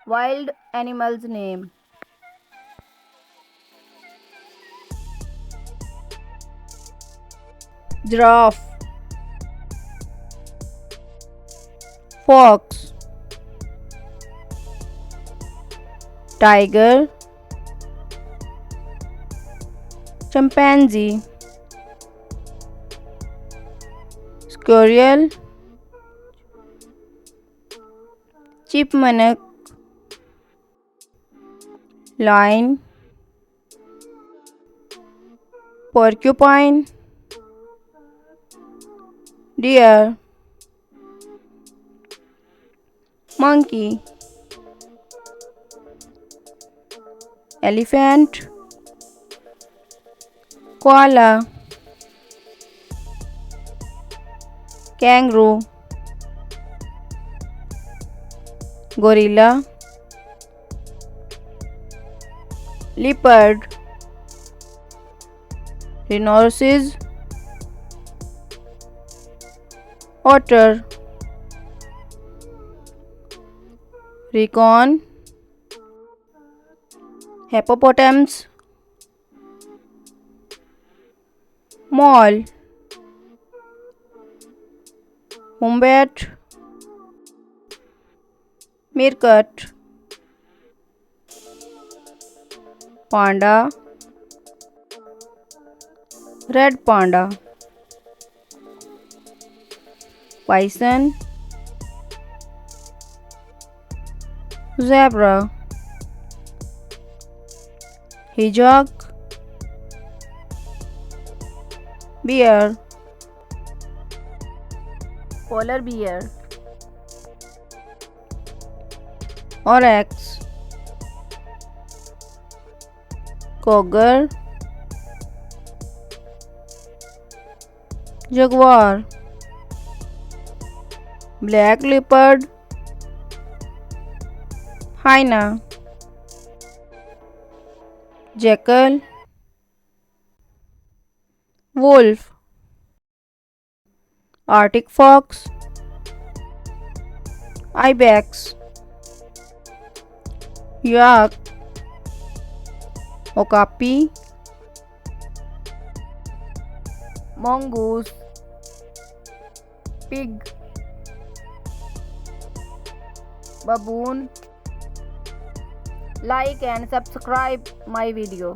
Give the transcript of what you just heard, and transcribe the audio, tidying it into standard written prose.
Wild animals name. Giraffe, fox, tiger, chimpanzee, squirrel, chipmunk, lion, porcupine, deer, monkey, elephant, koala, kangaroo, gorilla, leopard, rhinoceros, otter, raccoon, hippopotamus, mole, wombat, meerkat, panda, red panda, bison, zebra, hedgehog, bear, polar bear, oryx, cougar, jaguar, black leopard, hyena, jackal, wolf, arctic fox, ibex, yak, okapi, mongoose, pig, baboon. Like and subscribe my video.